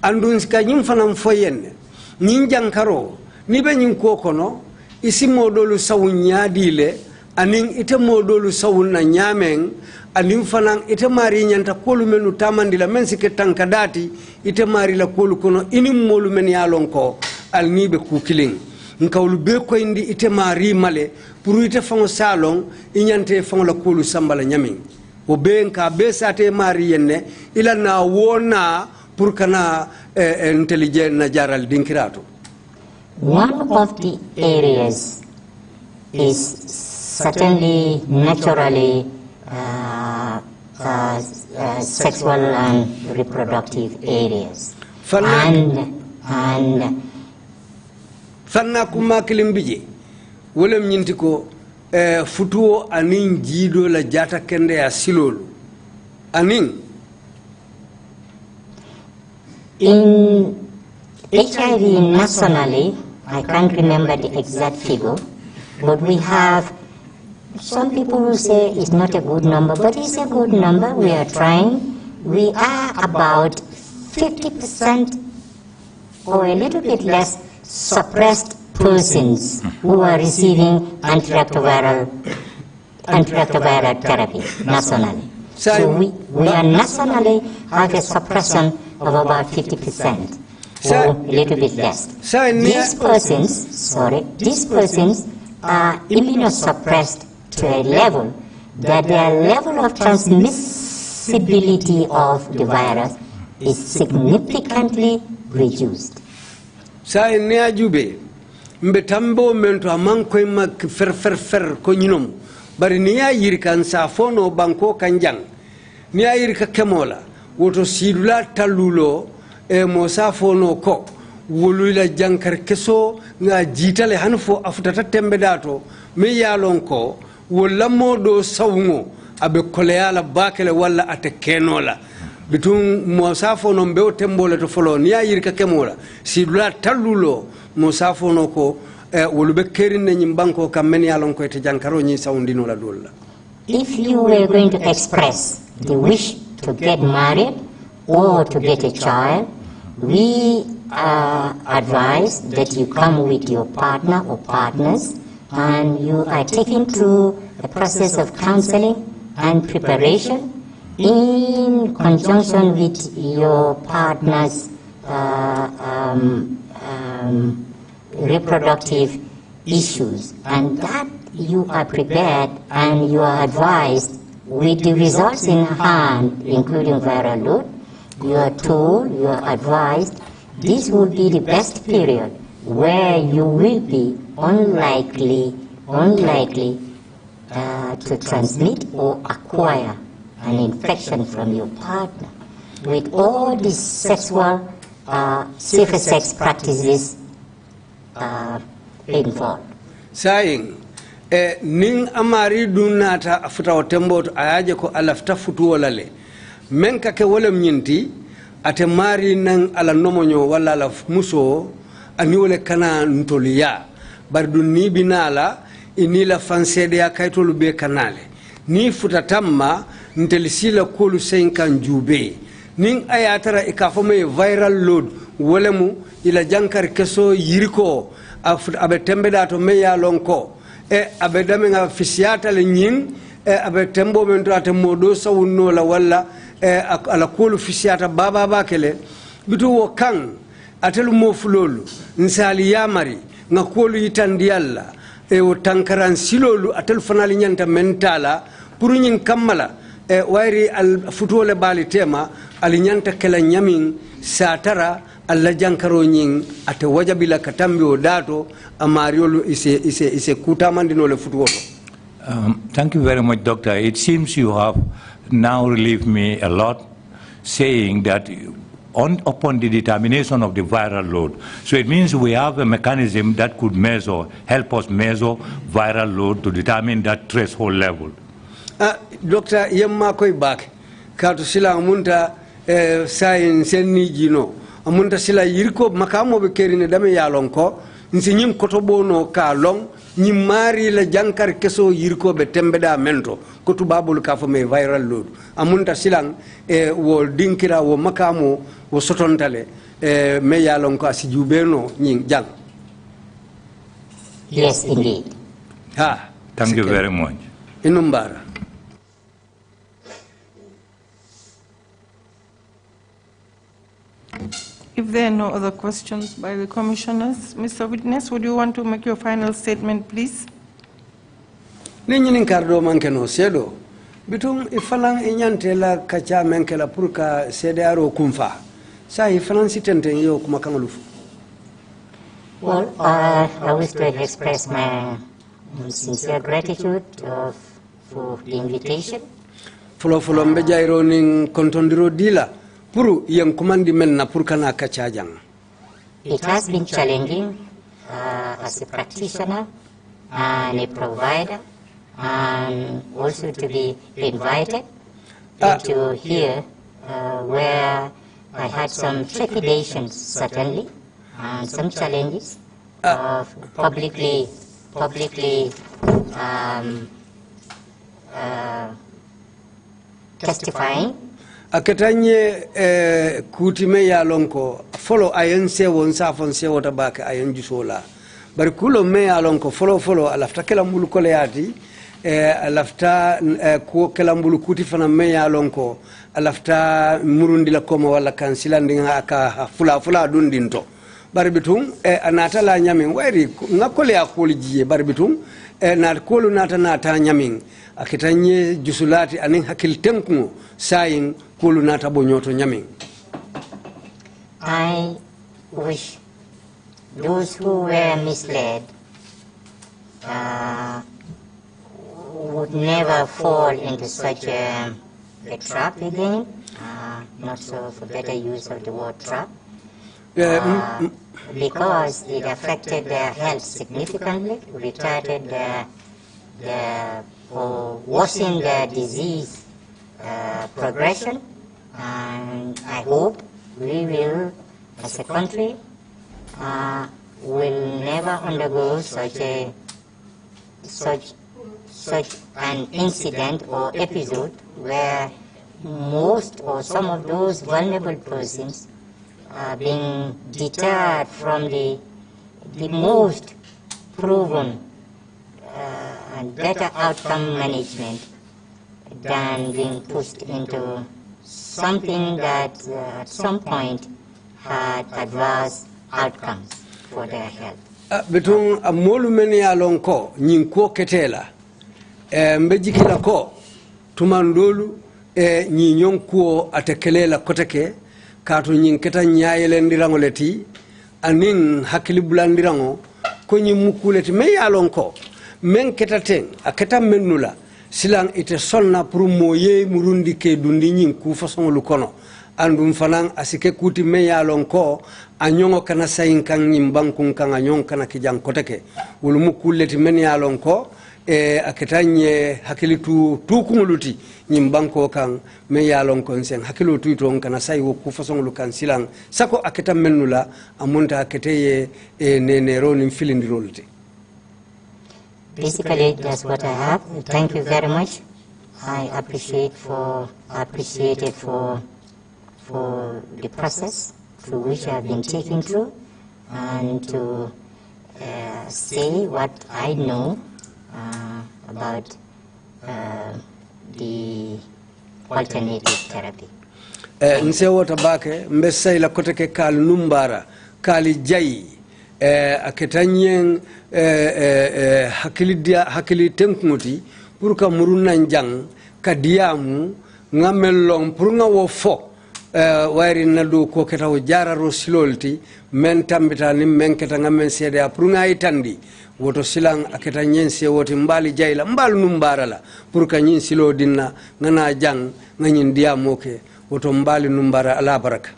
Andun sika nyimfanam foyenne, nyinjankaro, nibe nyinkokono, isi modolu sawunyadile, aning ite modolu sawuna nyamen, aning fanang ite mari nyanta kolu menu tamandila men sike tankadati, ite mari la kolu kono, inim molu men yalonko, al nibe kukiling. Nkawlu be ko indi ite mari male, puru ite fango salong, inyante fango la kolu sambala nyamen. O be nka be sate mari yenne, ila na wona pur kana intelligent na jaral dinkirato. One of the areas is certainly naturally sexual and reproductive areas. And fanna kuma kilimbije wolem nyinti ko futuo anin jido la jata kende ya silolu anin in HIV nationally, I can't remember the exact figure, but we have, some people will say it's not a good number, but it's a good number. We are trying. We are about 50% or a little bit less suppressed persons who are receiving antiretroviral therapy nationally. So we are nationally have a suppression of about 50%. Or a little bit less. These persons are immunosuppressed to a level that their level of transmissibility of the virus is significantly reduced. Sa ne ajube mbe tambo mento amanko mak fer ko nyinom bari ni ya yirkan sa fono banko kanjang ni ya yirka kemola woto sidula talulo e mosafo no ko wulula jankar keso nga jitale hanfo afutata tembe dato me yalon ko wala modo sawngo abe koleyala bakele wala ate kenola bitun mosafo no be tembole to folo ni ayirka kemola sidula talulo mosafo no ko wulube kerine nyimbanko kam men yalon ko ete jankaro nyi sawndino la dolla. If you were going to express the wish to get married or to get a child, we advise that you come with your partner or partners and you are taken through a process of counseling and preparation in conjunction with your partner's reproductive issues, and that you are prepared and you are advised with the results in hand, including viral load. You are told, you are advised, this will be the best period where you will be unlikely unlikely to transmit or acquire an infection from your partner. With all these sexual, safer sex practices involved. Saying, ning amari dunata afuta otembot ayaje ko alafta futu olale. Menka ke wole mnyinti, ate mari nang ala nomonyo wala ala muso, ani wole kana ntoliya. Bardu ni binala, inila fansede ya kaitolu be kanale. Ni futatamma, ntelisila kulu senkan jube. Ning ayatara ikafome viral load, wolemu ila jankar keso yiriko, abe tembe dato meya lonko. Abe dame nga fisiata le nying, abe tembo mento ate modo sa unno la wala, ala kulu fisiata baba bakele. Bitu wo kang, atelu mofulolu, nsali yamari, nga kulu yitandialla, o tankaran silolu atelu fanali nyanta mentala, puru nyin kammala, wairi al futole bali tema, alinyanta kela nyamin, satara, alla jankaro nying ate wajabila katambi o dato amariolu ise kutamandino le futuoto. Thank you very much, Doctor. It seems you have now relieved me a lot, saying that upon the determination of the viral load. So it means we have a mechanism that could help us measure viral load to determine that threshold level. Doctor, yemma koy back. Kato sila amunta sayin senni jino. Amunta sila yirko makamo be kerine dame yalon ko nsi nyim kotobono ka long nyim mari la jankar keso yirko be tembeda mento ko tubabul ka fo me viral load amunta silang wo dinkira wo makamo wo sotontale me yalon ko asijubeno nying jang. Yes, indeed. Thank you very much. Inumbara. If there are no other questions by the commissioners, Mr. Witness, would you want to make your final statement, please? Ninyinin kardo mankeno sedo. Bitum ifalang inyante la kacha menkela purka sedearo kumfa. Sa ifalang sitente yo kumakangalufu. Well, I wish to express my sincere gratitude for the invitation. Fulo mbejairo ning kontondiro dila. Puru yang kumandi menna purkana kachajang. It has been challenging as a practitioner and a provider, and also to be invited to here where I had some trepidations certainly, and some challenges of publicly testifying. Aketanye kutime ya lonko follow ayense wonsa fonse wota bake ayenju sola bari kulo me ya lonko follow alafta kala mbulu kole yati alafta ko kala mbulu kuti fana me ya lonko alafta murundi la koma wala kansila ndinga aka fula dundinto bari bitum anata la nyamin wairi ngakole ya koljiye bari bitum na kolu nata nyamin aketanye jusulati anin hakil tenku sayin kulu nata bonyoto nyamin. I wish those who were misled would never fall into such a trap again, not so for better use of the word trap, because it affected their health significantly, retarded or worsened their disease progression, and I hope we will, as a country, will never undergo such an incident or episode where most or some of those vulnerable persons are being deterred from the most proven and better outcome management than being pushed into something that at some point had adverse outcomes for their health. Betun amolu meni alon ko nyin ko ketela mbejikila ko tumandolu nyinyon ko atekelela koteke kato nyin keta nyaayele ndirango leti anin hakili bulandirango ko nyin mukuleti me alon ko men ketaten aketa menula silang ite solna pour moye murundi ke dundi nyin ku façon lu kono andum fanan asike kuti me yalon ko anyongo kana sayin kan nyim bankun kan anyong kana kijang koteke wulu mukulleti men yalon ko aketanye hakilitu tukumuluti nyim banko kan me yalon kon sen hakilu tuiton kana sayi wo ku façon lu kan silang sako aketa menula amunta aketeye nenero nim filindirolti. Basically, that's what I have. Thank you very much. I appreciate it for the process through which I have been taken through, and to say what I know about the alternative therapy. Nse wota bake mbesay la koteke kal numbara kali jayi aketanyen hakili tenkuti pour ka murunan jang ka diamu ngamelong pour nga wo fo wayri nadu ko ketaw jararo silolti men tambita ni men keta ngamen sede pour nga itandi woto silang aketa nyense woti mbali jayla mbal numbara la pour ka nyin silo dinna ngana jang nganyin diamo ke woto mbali numbara ala baraka.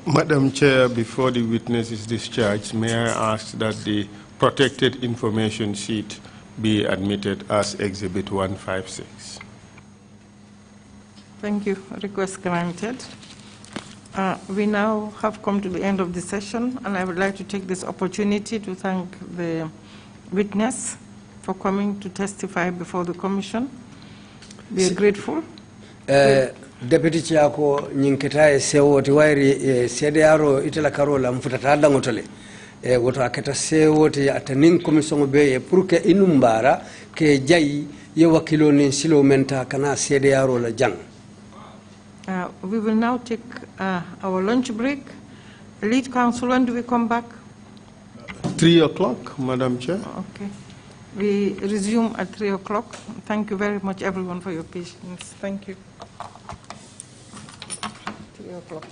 Madam Chair, before the witness is discharged, may I ask that the protected information sheet be admitted as Exhibit 156. Thank you. Request granted. We now have come to the end of the session, and I would like to take this opportunity to thank the witness for coming to testify before the Commission. We are grateful. Deputy Chiako nyinketa sewoti wairi CDRO itela karola mfutata dangotole woto aketa sewoti atanin commission be pour que inumbara ke jayi ye wakilo nin silo menta kana CDRO la jang. We will now take our lunch break. Lead counsel, when do we come back? 3 o'clock, Madam Chair. Okay. We resume at 3 o'clock. Thank you very much, everyone, for your patience. Thank you. 3 o'clock.